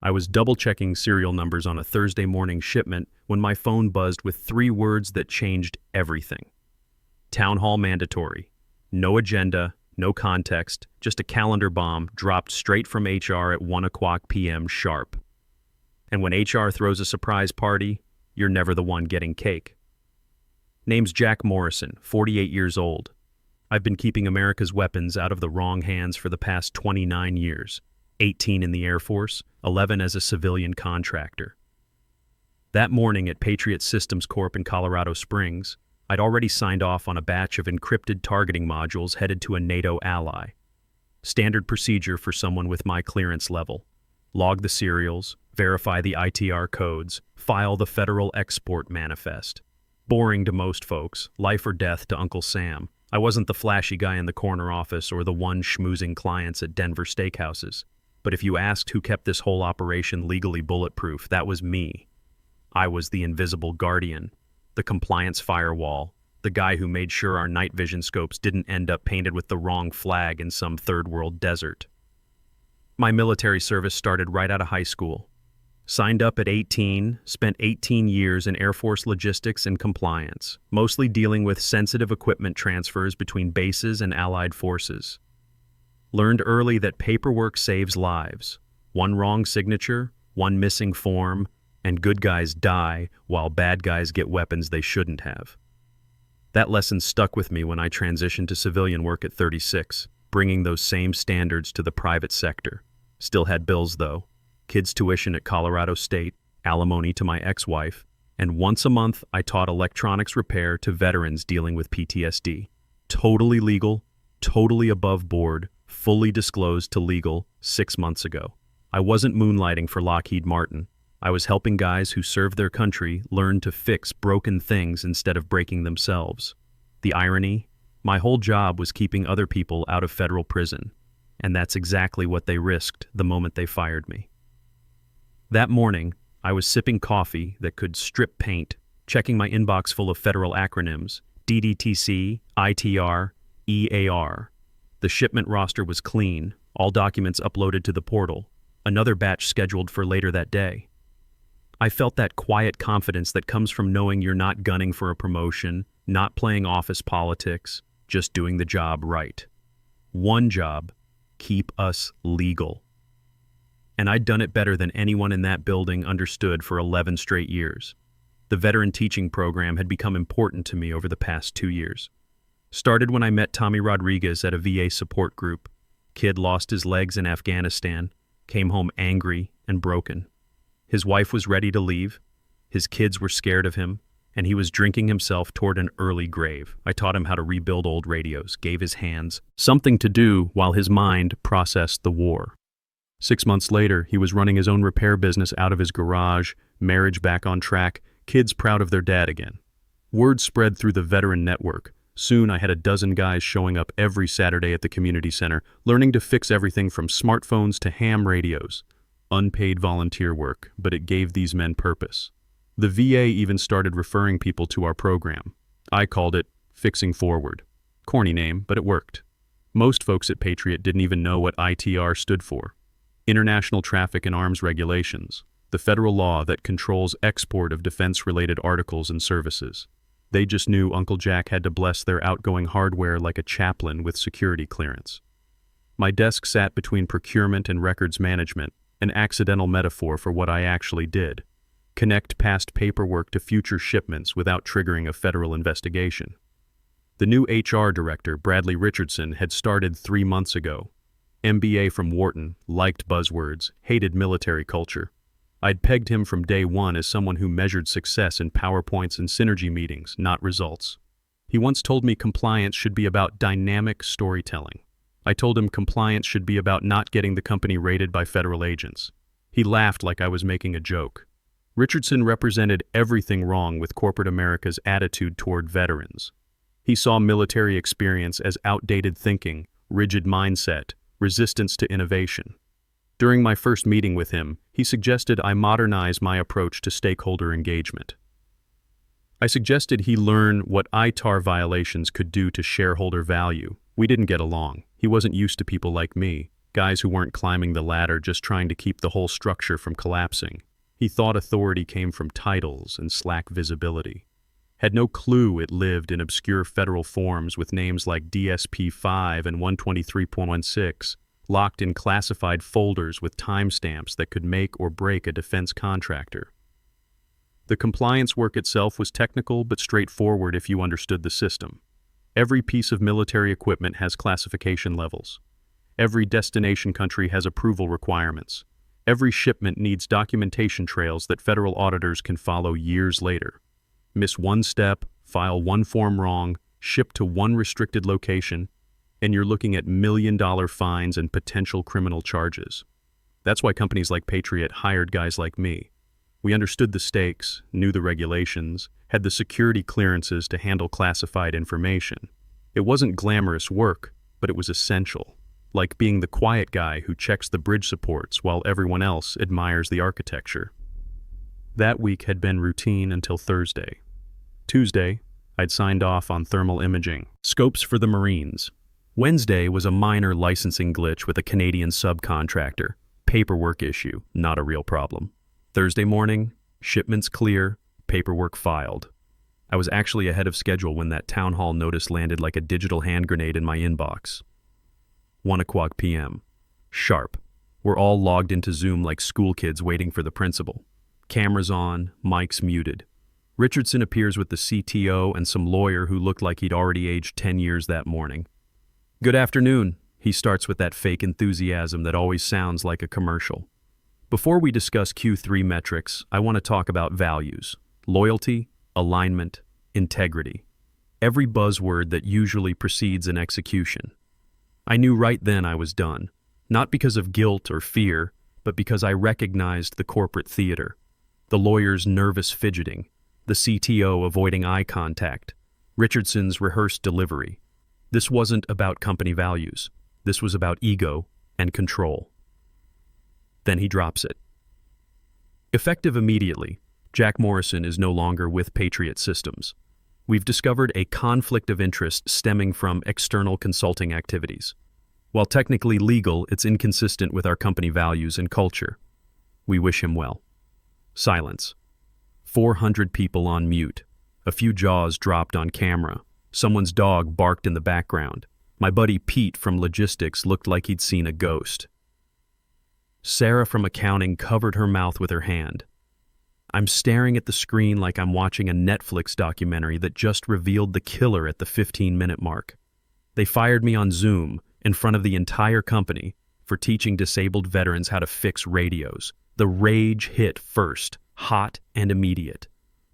I was double-checking serial numbers on a Thursday morning shipment when my phone buzzed with 3 words that changed everything. Town hall mandatory. No agenda, no context, just a calendar bomb dropped straight from HR at 1 o'clock p.m. sharp. And when HR throws a surprise party, you're never the one getting cake. Name's Jack Morrison, 48 years old. I've been keeping America's weapons out of the wrong hands for the past 29 years, 18 in the Air Force, 11 as a civilian contractor. That morning at Patriot Systems Corp in Colorado Springs, I'd already signed off on a batch of encrypted targeting modules headed to a NATO ally. Standard procedure for someone with my clearance level. Log the serials, verify the ITR codes, file the Federal Export Manifest. Boring to most folks, life or death to Uncle Sam. I wasn't the flashy guy in the corner office or the one schmoozing clients at Denver steakhouses. But if you asked who kept this whole operation legally bulletproof, that was me. I was the invisible guardian, the compliance firewall, the guy who made sure our night vision scopes didn't end up painted with the wrong flag in some third world desert. My military service started right out of high school. Signed up at 18, spent 18 years in Air Force logistics and compliance, mostly dealing with sensitive equipment transfers between bases and allied forces. Learned early that paperwork saves lives. One wrong signature, one missing form, and good guys die while bad guys get weapons they shouldn't have. That lesson stuck with me when I transitioned to civilian work at 36, bringing those same standards to the private sector. Still had bills though. Kids' tuition at Colorado State, alimony to my ex-wife, and once a month I taught electronics repair to veterans dealing with PTSD. Totally legal, totally above board, fully disclosed to legal 6 months ago. I wasn't moonlighting for Lockheed Martin. I was helping guys who served their country learn to fix broken things instead of breaking themselves. The irony? My whole job was keeping other people out of federal prison, and that's exactly what they risked the moment they fired me. That morning, I was sipping coffee that could strip paint, checking my inbox full of federal acronyms, DDTC, ITR, EAR. The shipment roster was clean, all documents uploaded to the portal, another batch scheduled for later that day. I felt that quiet confidence that comes from knowing you're not gunning for a promotion, not playing office politics, just doing the job right. One job, keep us legal. And I'd done it better than anyone in that building understood for 11 straight years. The veteran teaching program had become important to me over the past 2 years. Started when I met Tommy Rodriguez at a VA support group. Kid lost his legs in Afghanistan, came home angry and broken. His wife was ready to leave, his kids were scared of him, and he was drinking himself toward an early grave. I taught him how to rebuild old radios, gave his hands something to do while his mind processed the war. 6 months later, he was running his own repair business out of his garage, marriage back on track, kids proud of their dad again. Word spread through the veteran network. Soon I had a dozen guys showing up every Saturday at the community center, learning to fix everything from smartphones to ham radios. Unpaid volunteer work, but it gave these men purpose. The VA even started referring people to our program. I called it Fixing Forward. Corny name, but it worked. Most folks at Patriot didn't even know what ITR stood for. International Traffic in Arms Regulations, the federal law that controls export of defense-related articles and services. They just knew Uncle Jack had to bless their outgoing hardware like a chaplain with security clearance. My desk sat between procurement and records management, an accidental metaphor for what I actually did. Connect past paperwork to future shipments without triggering a federal investigation. The new HR director, Bradley Richardson, had started 3 months ago. MBA from Wharton, liked buzzwords, hated military culture. I'd pegged him from day one as someone who measured success in PowerPoints and synergy meetings, not results. He once told me compliance should be about dynamic storytelling. I told him compliance should be about not getting the company raided by federal agents. He laughed like I was making a joke. Richardson represented everything wrong with corporate America's attitude toward veterans. He saw military experience as outdated thinking, rigid mindset, resistance to innovation. During my first meeting with him, he suggested I modernize my approach to stakeholder engagement. I suggested he learn what ITAR violations could do to shareholder value. We didn't get along. He wasn't used to people like me. Guys who weren't climbing the ladder, just trying to keep the whole structure from collapsing. He thought authority came from titles and Slack visibility. Had no clue it lived in obscure federal forms with names like DSP-5 and 123.16, locked in classified folders with timestamps that could make or break a defense contractor. The compliance work itself was technical but straightforward if you understood the system. Every piece of military equipment has classification levels. Every destination country has approval requirements. Every shipment needs documentation trails that federal auditors can follow years later. Miss one step, file one form wrong, ship to one restricted location, and you're looking at million-dollar fines and potential criminal charges. That's why companies like Patriot hired guys like me. We understood the stakes, knew the regulations, had the security clearances to handle classified information. It wasn't glamorous work, but it was essential, like being the quiet guy who checks the bridge supports while everyone else admires the architecture. That week had been routine until Thursday. Tuesday, I'd signed off on thermal imaging, scopes for the Marines. Wednesday was a minor licensing glitch with a Canadian subcontractor, paperwork issue, not a real problem. Thursday morning, shipments clear, paperwork filed. I was actually ahead of schedule when that town hall notice landed like a digital hand grenade in my inbox. 1:00 p.m. Sharp. We're all logged into Zoom like school kids waiting for the principal. Cameras on, mics muted. Richardson appears with the CTO and some lawyer who looked like he'd already aged 10 years that morning. "Good afternoon," he starts with that fake enthusiasm that always sounds like a commercial. Before we discuss Q3 metrics, I want to talk about values: loyalty, alignment, integrity. Every buzzword that usually precedes an execution. I knew right then I was done, not because of guilt or fear, but because I recognized the corporate theater. The lawyer's nervous fidgeting, the CTO avoiding eye contact, Richardson's rehearsed delivery. This wasn't about company values. This was about ego and control. Then he drops it. Effective immediately, Jack Morrison is no longer with Patriot Systems. We've discovered a conflict of interest stemming from external consulting activities. While technically legal, it's inconsistent with our company values and culture. We wish him well. Silence. 400 people on mute. A few jaws dropped on camera. Someone's dog barked in the background. My buddy Pete from logistics looked like he'd seen a ghost. Sarah from accounting covered her mouth with her hand. I'm staring at the screen like I'm watching a Netflix documentary that just revealed the killer at the 15-minute mark. They fired me on Zoom in front of the entire company for teaching disabled veterans how to fix radios. The rage hit first, hot and immediate.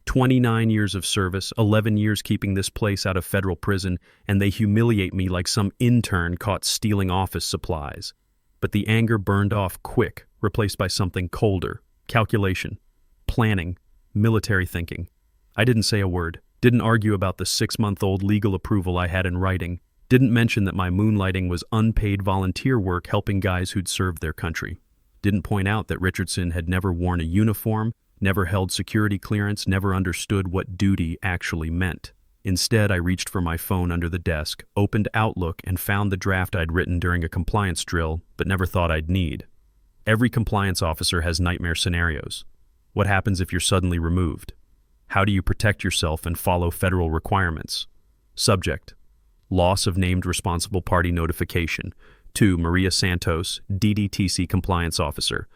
29 years of service, 11 years keeping this place out of federal prison, and they humiliate me like some intern caught stealing office supplies. But the anger burned off quick, replaced by something colder: calculation, planning, military thinking. I didn't say a word, didn't argue about the 6-month-old legal approval I had in writing, didn't mention that my moonlighting was unpaid volunteer work helping guys who'd served their country. Didn't point out that Richardson had never worn a uniform, never held security clearance, never understood what duty actually meant. Instead, I reached for my phone under the desk, opened Outlook, and found the draft I'd written during a compliance drill, but never thought I'd need. Every compliance officer has nightmare scenarios. What happens if you're suddenly removed? How do you protect yourself and follow federal requirements? Subject: loss of named responsible party notification. To Maria Santos, DDTC Compliance Officer.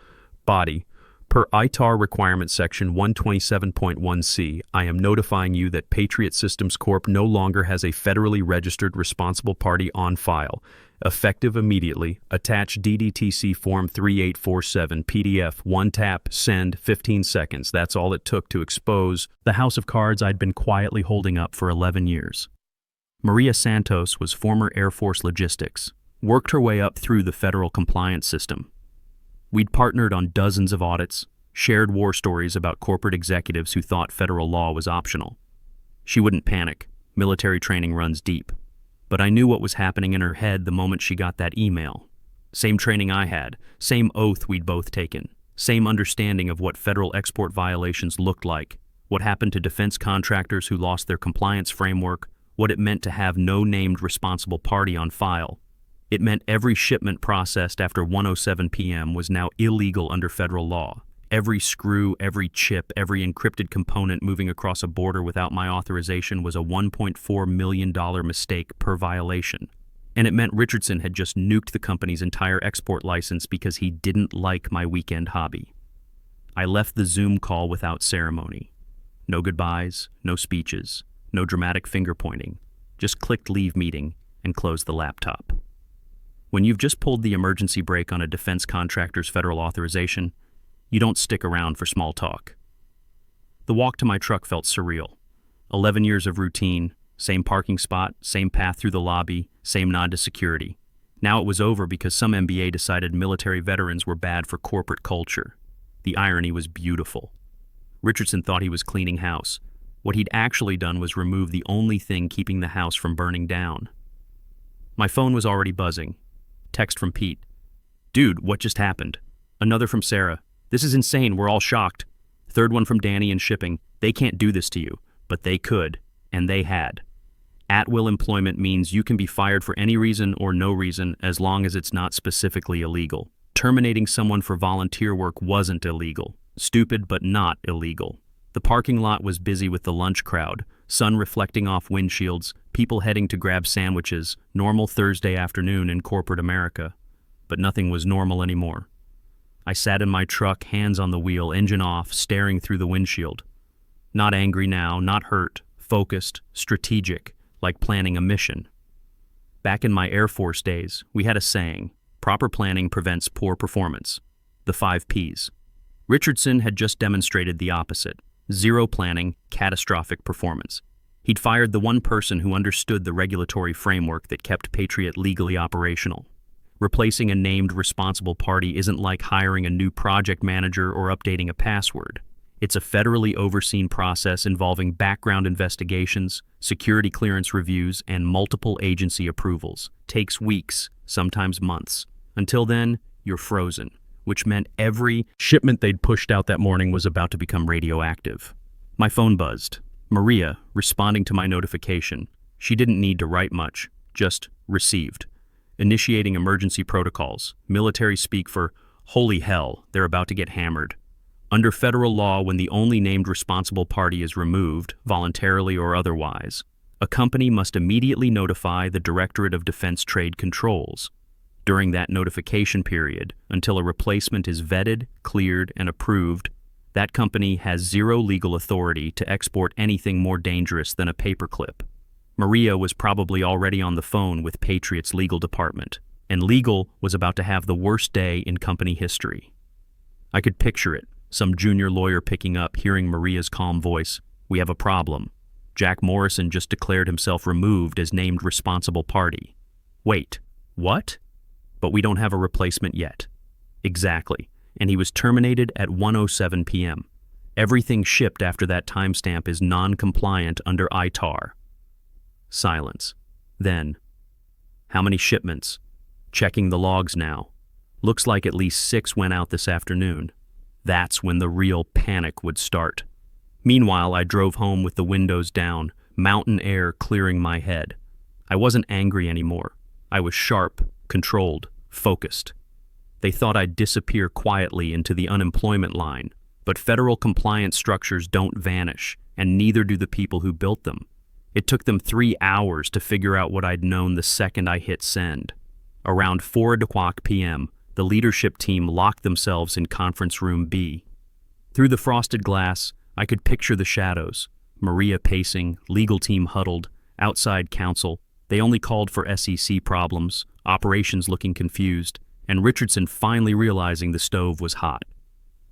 Body: per ITAR requirement section 127.1c, I am notifying you that Patriot Systems Corp. no longer has a federally registered responsible party on file. Effective immediately. Attach DDTC Form 3847 PDF. One tap, send, 15 seconds. That's all it took to expose the house of cards I'd been quietly holding up for 11 years. Maria Santos was former Air Force logistics, worked her way up through the federal compliance system. We'd partnered on dozens of audits, shared war stories about corporate executives who thought federal law was optional. She wouldn't panic. Military training runs deep. But I knew what was happening in her head the moment she got that email. Same training I had, same oath we'd both taken, same understanding of what federal export violations looked like, what happened to defense contractors who lost their compliance framework, what it meant to have no named responsible party on file. It meant every shipment processed after 1:07 p.m. was now illegal under federal law. Every screw, every chip, every encrypted component moving across a border without my authorization was a $1.4 million mistake per violation. And it meant Richardson had just nuked the company's entire export license because he didn't like my weekend hobby. I left the Zoom call without ceremony. No goodbyes, no speeches, no dramatic finger-pointing. Just clicked leave meeting and closed the laptop. When you've just pulled the emergency brake on a defense contractor's federal authorization, you don't stick around for small talk. The walk to my truck felt surreal. 11 years of routine, same parking spot, same path through the lobby, same nod to security. Now it was over because some MBA decided military veterans were bad for corporate culture. The irony was beautiful. Richardson thought he was cleaning house. What he'd actually done was remove the only thing keeping the house from burning down. My phone was already buzzing. Text from Pete. "Dude, what just happened?" Another from Sarah. "This is insane, we're all shocked." Third one from Danny in shipping. "They can't do this to you," but they could, and they had. At-will employment means you can be fired for any reason or no reason as long as it's not specifically illegal. Terminating someone for volunteer work wasn't illegal. Stupid, but not illegal. The parking lot was busy with the lunch crowd, sun reflecting off windshields, people heading to grab sandwiches, normal Thursday afternoon in corporate America. But nothing was normal anymore. I sat in my truck, hands on the wheel, engine off, staring through the windshield. Not angry now, not hurt, focused, strategic, like planning a mission. Back in my Air Force days, we had a saying, proper planning prevents poor performance. The 5 Ps. Richardson had just demonstrated the opposite. Zero planning, catastrophic performance. He'd fired the one person who understood the regulatory framework that kept Patriot legally operational. Replacing a named responsible party isn't like hiring a new project manager or updating a password. It's a federally overseen process involving background investigations, security clearance reviews, and multiple agency approvals. Takes weeks, sometimes months. Until then, you're frozen, which meant every shipment they'd pushed out that morning was about to become radioactive. My phone buzzed. Maria, responding to my notification. She didn't need to write much, just received. Initiating emergency protocols, military speak for, holy hell, they're about to get hammered. Under federal law, when the only named responsible party is removed, voluntarily or otherwise, a company must immediately notify the Directorate of Defense Trade Controls. During that notification period, until a replacement is vetted, cleared, and approved, that company has zero legal authority to export anything more dangerous than a paperclip. Maria was probably already on the phone with Patriot's legal department, and legal was about to have the worst day in company history. I could picture it, some junior lawyer picking up, hearing Maria's calm voice. "We have a problem. Jack Morrison just declared himself removed as named responsible party." "Wait, what?" "But we don't have a replacement yet." "Exactly, and he was terminated at 1:07 p.m. Everything shipped after that timestamp is non-compliant under ITAR." Silence. Then, "How many shipments?" "Checking the logs now. Looks like at least 6 went out this afternoon." That's when the real panic would start. Meanwhile, I drove home with the windows down, mountain air clearing my head. I wasn't angry anymore. I was sharp, controlled, focused. They thought I'd disappear quietly into the unemployment line, but federal compliance structures don't vanish, and neither do the people who built them. It took them 3 hours to figure out what I'd known the second I hit send. Around 4:00 p.m., the leadership team locked themselves in conference room B. Through the frosted glass, I could picture the shadows. Maria pacing, legal team huddled, outside counsel. They only called for SEC problems, operations looking confused, and Richardson finally realizing the stove was hot.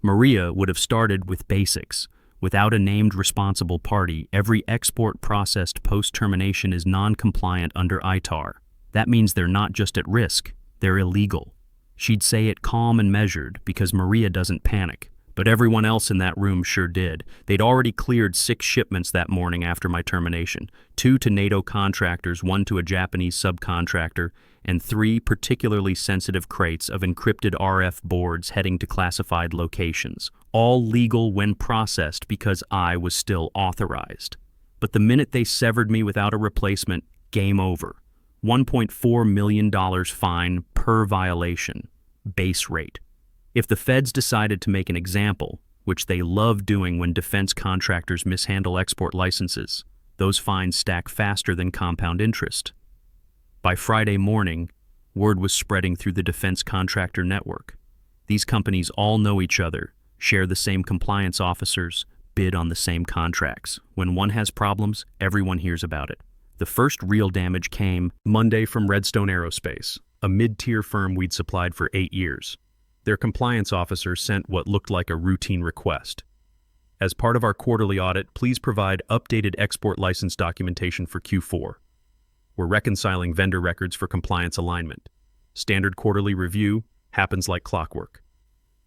Maria would have started with basics. Without a named responsible party, every export processed post-termination is non-compliant under ITAR. That means they're not just at risk, they're illegal. She'd say it calm and measured because Maria doesn't panic, but everyone else in that room sure did. They'd already cleared 6 shipments that morning after my termination, 2 to NATO contractors, 1 to a Japanese subcontractor, and 3 particularly sensitive crates of encrypted RF boards heading to classified locations. All legal when processed because I was still authorized. But the minute they severed me without a replacement, game over. $1.4 million fine per violation, base rate. If the feds decided to make an example, which they love doing when defense contractors mishandle export licenses, those fines stack faster than compound interest. By Friday morning, word was spreading through the defense contractor network. These companies all know each other, share the same compliance officers, bid on the same contracts. When one has problems, everyone hears about it. The first real damage came Monday from Redstone Aerospace, a mid-tier firm we'd supplied for 8 years. Their compliance officer sent what looked like a routine request. As part of our quarterly audit, please provide updated export license documentation for Q4. We're reconciling vendor records for compliance alignment. Standard quarterly review happens like clockwork.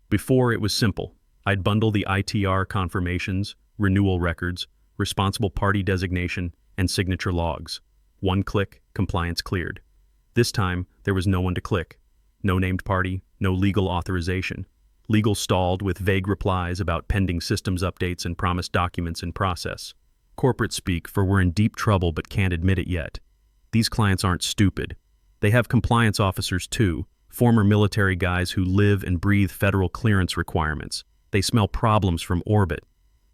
Before, it was simple. I'd bundle the ITR confirmations, renewal records, responsible party designation, and signature logs. One click, compliance cleared. This time, there was no one to click. No named party, no legal authorization. Legal stalled with vague replies about pending systems updates and promised documents in process. Corporate speak for we're in deep trouble but can't admit it yet. These clients aren't stupid. They have compliance officers too, former military guys who live and breathe federal clearance requirements. They smell problems from orbit.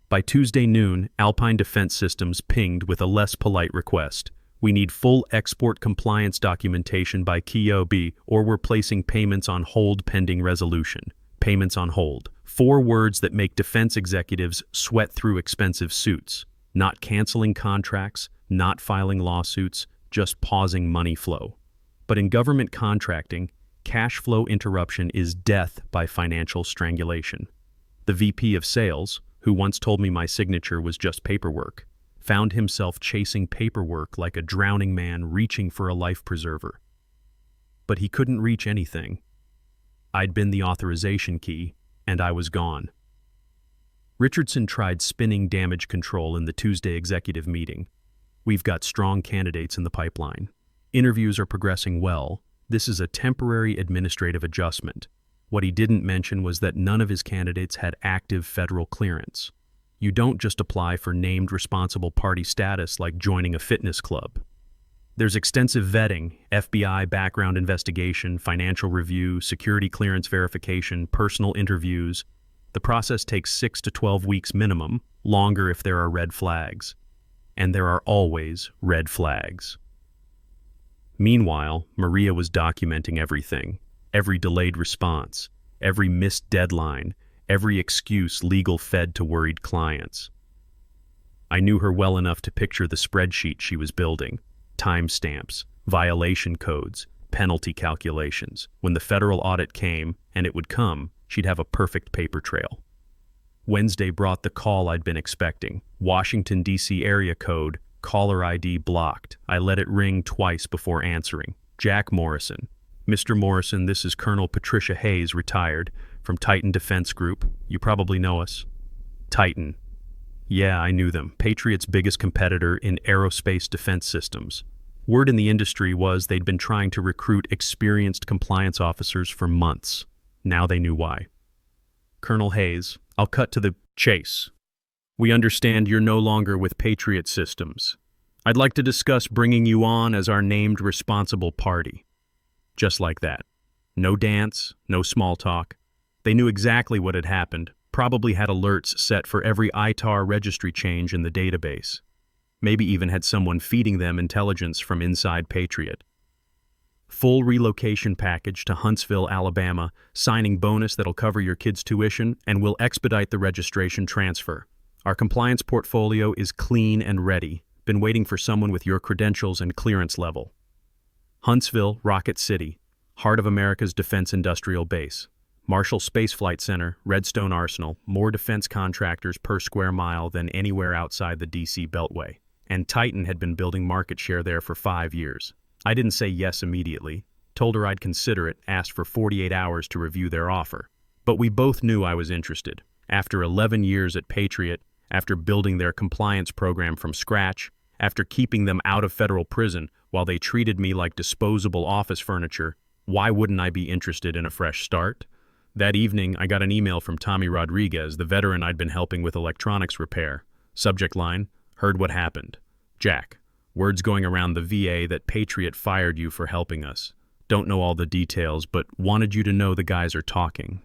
By Tuesday noon, Alpine Defense Systems pinged with a less polite request. We need full export compliance documentation by KOB, or we're placing payments on hold pending resolution. Payments on hold. 4 words that make defense executives sweat through expensive suits. Not canceling contracts, not filing lawsuits, just pausing money flow. But in government contracting, cash flow interruption is death by financial strangulation. The VP of sales, who once told me my signature was just paperwork, found himself chasing paperwork like a drowning man reaching for a life preserver. But he couldn't reach anything. I'd been the authorization key, and I was gone. Richardson tried spinning damage control in the Tuesday executive meeting. We've got strong candidates in the pipeline. Interviews are progressing well. This is a temporary administrative adjustment. What he didn't mention was that none of his candidates had active federal clearance. You don't just apply for named responsible party status like joining a fitness club. There's extensive vetting, FBI background investigation, financial review, security clearance verification, personal interviews. The process takes 6 to 12 weeks minimum, longer if there are red flags. And there are always red flags. Meanwhile, Maria was documenting everything, every delayed response, every missed deadline, every excuse legal fed to worried clients. I knew her well enough to picture the spreadsheet she was building, timestamps, violation codes, penalty calculations. When the federal audit came, and it would come, she'd have a perfect paper trail. Wednesday brought the call I'd been expecting. Washington, D.C. area code, caller ID blocked. I let it ring twice before answering. Jack Morrison. Mr. Morrison, this is Colonel Patricia Hayes, retired, from Titan Defense Group. You probably know us. Titan. Yeah, I knew them. Patriot's biggest competitor in aerospace defense systems. Word in the industry was they'd been trying to recruit experienced compliance officers for months. Now they knew why. Colonel Hayes, I'll cut to the chase. We understand you're no longer with Patriot Systems. I'd like to discuss bringing you on as our named responsible party. Just like that. No dance, no small talk. They knew exactly what had happened, probably had alerts set for every ITAR registry change in the database. Maybe even had someone feeding them intelligence from inside Patriot. Full relocation package to Huntsville, Alabama, signing bonus that'll cover your kid's tuition and will expedite the registration transfer. Our compliance portfolio is clean and ready. Been waiting for someone with your credentials and clearance level. Huntsville, Rocket City, heart of America's defense industrial base. Marshall Space Flight Center, Redstone Arsenal, more defense contractors per square mile than anywhere outside the D.C. Beltway. And Titan had been building market share there for 5 years. I didn't say yes immediately, told her I'd consider it, asked for 48 hours to review their offer. But we both knew I was interested. After 11 years at Patriot, after building their compliance program from scratch, after keeping them out of federal prison while they treated me like disposable office furniture, why wouldn't I be interested in a fresh start? That evening, I got an email from Tommy Rodriguez, the veteran I'd been helping with electronics repair. Subject line, heard what happened. Jack, Words going around the VA that Patriot fired you for helping us. Don't know all the details, but wanted you to know the guys are talking.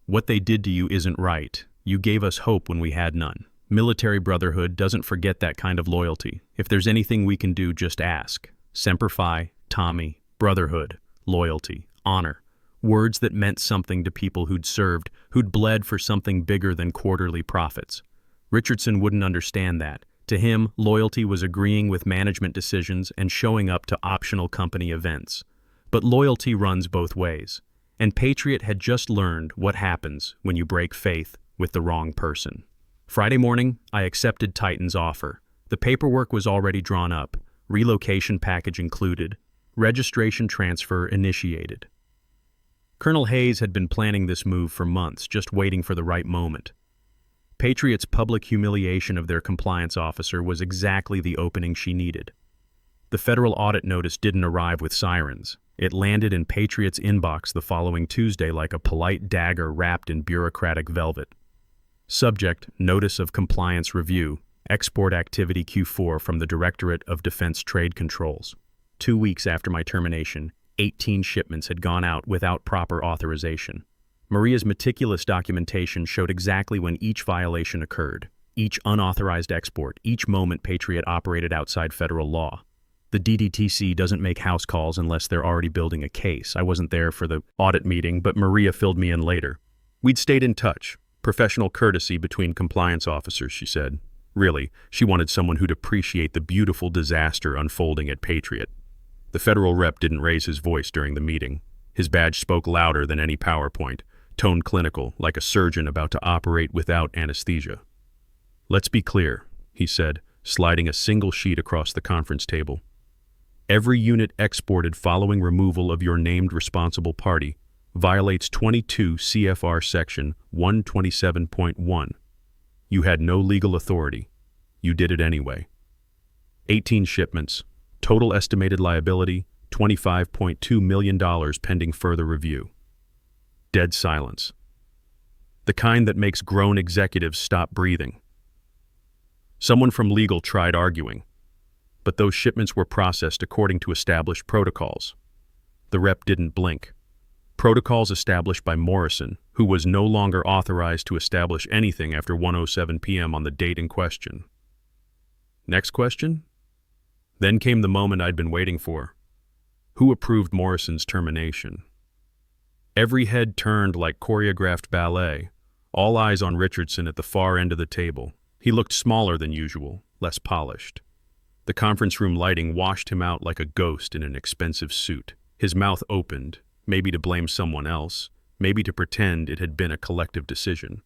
What they did to you isn't right. You gave us hope when we had none. Military brotherhood doesn't forget that kind of loyalty. If there's anything we can do, just ask. Semper Fi, Tommy, brotherhood, loyalty, honor. Words that meant something to people who'd served, who'd bled for something bigger than quarterly profits. Richardson wouldn't understand that. To him, loyalty was agreeing with management decisions and showing up to optional company events. But loyalty runs both ways. And Patriot had just learned what happens when you break faith with the wrong person. Friday morning, I accepted Titan's offer. The paperwork was already drawn up, relocation package included, registration transfer initiated. Colonel Hayes had been planning this move for months, just waiting for the right moment. Patriot's public humiliation of their compliance officer was exactly the opening she needed. The federal audit notice didn't arrive with sirens. It landed in Patriot's inbox the following Tuesday like a polite dagger wrapped in bureaucratic velvet. Subject, Notice of Compliance Review, Export Activity Q4 from the Directorate of Defense Trade Controls. 2 weeks after my termination, 18 shipments had gone out without proper authorization. Maria's meticulous documentation showed exactly when each violation occurred, each unauthorized export, each moment Patriot operated outside federal law. The DDTC doesn't make house calls unless they're already building a case. I wasn't there for the audit meeting, but Maria filled me in later. We'd stayed in touch. Professional courtesy between compliance officers, she said. Really, she wanted someone who'd appreciate the beautiful disaster unfolding at Patriot. The federal rep didn't raise his voice during the meeting. His badge spoke louder than any PowerPoint, toned clinical, like a surgeon about to operate without anesthesia. Let's be clear, he said, sliding a single sheet across the conference table. Every unit exported following removal of your named responsible party violates 22 CFR Section 127.1. You had no legal authority. You did it anyway. 18 shipments. Total estimated liability, $25.2 million pending further review. Dead silence. The kind that makes grown executives stop breathing. Someone from legal tried arguing, but those shipments were processed according to established protocols. The rep didn't blink. Protocols established by Morrison, who was no longer authorized to establish anything after 1:07 p.m. on the date in question. Next question? Then came the moment I'd been waiting for. Who approved Morrison's termination? Every head turned like choreographed ballet, all eyes on Richardson at the far end of the table. He looked smaller than usual, less polished. The conference room lighting washed him out like a ghost in an expensive suit. His mouth opened, maybe to blame someone else, maybe to pretend it had been a collective decision.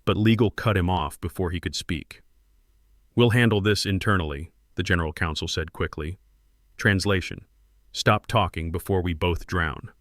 But legal cut him off before he could speak. We'll handle this internally, the general counsel said quickly. Translation: stop talking before we both drown.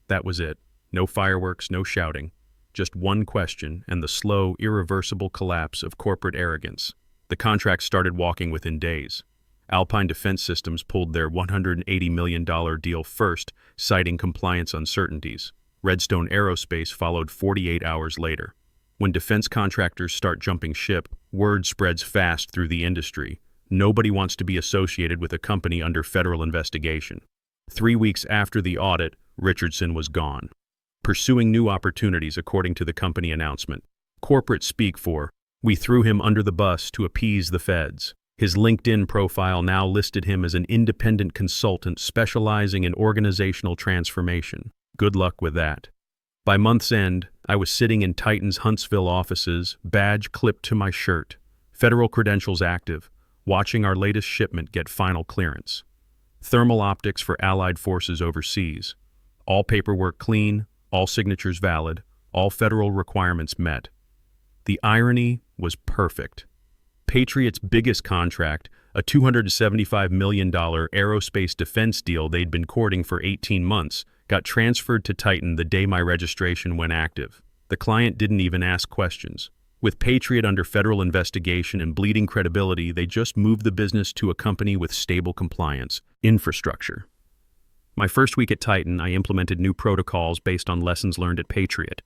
That was it. No fireworks, no shouting. Just one question and the slow, irreversible collapse of corporate arrogance. The contract started walking within days. Alpine Defense Systems pulled their $180 million deal first, citing compliance uncertainties. Redstone Aerospace followed 48 hours later. When defense contractors start jumping ship, word spreads fast through the industry. Nobody wants to be associated with a company under federal investigation. 3 weeks after the audit, Richardson was gone, pursuing new opportunities according to the company announcement. Corporate speak for, "We threw him under the bus to appease the feds." His LinkedIn profile now listed him as an independent consultant specializing in organizational transformation. Good luck with that. By month's end, I was sitting in Titan's Huntsville offices, badge clipped to my shirt, federal credentials active, watching our latest shipment get final clearance. Thermal optics for Allied forces overseas. All paperwork clean, all signatures valid, all federal requirements met. The irony was perfect. Patriot's biggest contract, a $275 million aerospace defense deal they'd been courting for 18 months, got transferred to Titan the day my registration went active. The client didn't even ask questions. With Patriot under federal investigation and bleeding credibility, they just moved the business to a company with stable compliance, infrastructure. My first week at Titan, I implemented new protocols based on lessons learned at Patriot.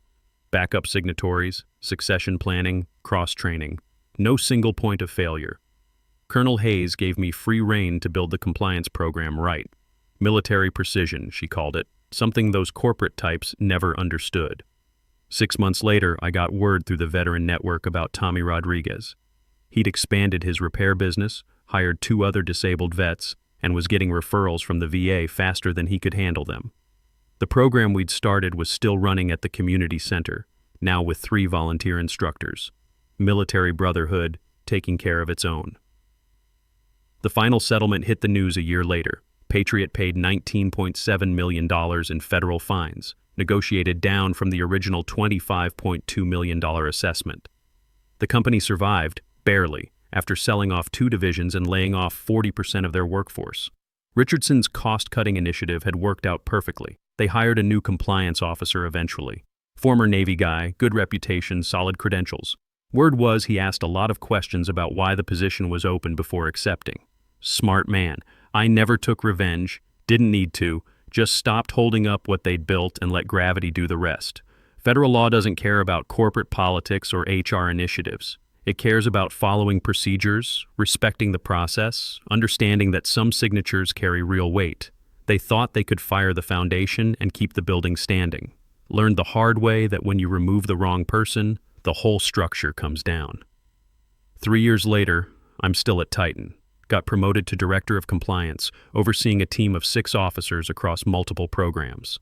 Backup signatories, succession planning, cross-training. No single point of failure. Colonel Hayes gave me free rein to build the compliance program right. Military precision, she called it, something those corporate types never understood. 6 months later, I got word through the veteran network about Tommy Rodriguez. He'd expanded his repair business, hired 2 other disabled vets, and was getting referrals from the VA faster than he could handle them. The program we'd started was still running at the community center, now with 3 volunteer instructors. Military brotherhood taking care of its own. The final settlement hit the news a year later. Patriot paid $19.7 million in federal fines, negotiated down from the original $25.2 million assessment. The company survived, barely, after selling off 2 divisions and laying off 40% of their workforce. Richardson's cost-cutting initiative had worked out perfectly. They hired a new compliance officer eventually. Former Navy guy, good reputation, solid credentials. Word was he asked a lot of questions about why the position was open before accepting. Smart man. I never took revenge, didn't need to, just stopped holding up what they'd built and let gravity do the rest. Federal law doesn't care about corporate politics or HR initiatives. It cares about following procedures, respecting the process, understanding that some signatures carry real weight. They thought they could fire the foundation and keep the building standing. Learned the hard way that when you remove the wrong person, the whole structure comes down. 3 years later, I'm still at Titan. Got promoted to Director of Compliance, overseeing a team of 6 officers across multiple programs.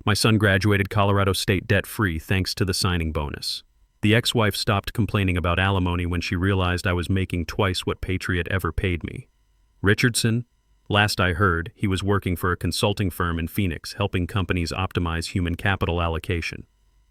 My son graduated Colorado State debt-free thanks to the signing bonus. The ex-wife stopped complaining about alimony when she realized I was making twice what Patriot ever paid me. Richardson? Last I heard, he was working for a consulting firm in Phoenix, helping companies optimize human capital allocation.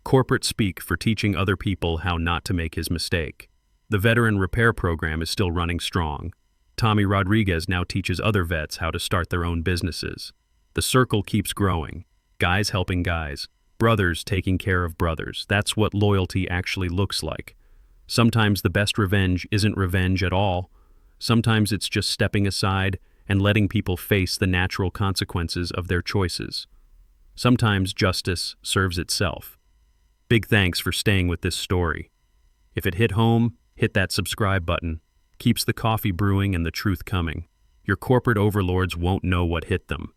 Corporate speak for teaching other people how not to make his mistake. The veteran repair program is still running strong. Tommy Rodriguez now teaches other vets how to start their own businesses. The circle keeps growing. Guys helping guys. Brothers taking care of brothers. That's what loyalty actually looks like. Sometimes the best revenge isn't revenge at all. Sometimes it's just stepping aside and letting people face the natural consequences of their choices. Sometimes justice serves itself. Big thanks for staying with this story. If it hit home, hit that subscribe button. Keeps the coffee brewing and the truth coming. Your corporate overlords won't know what hit them.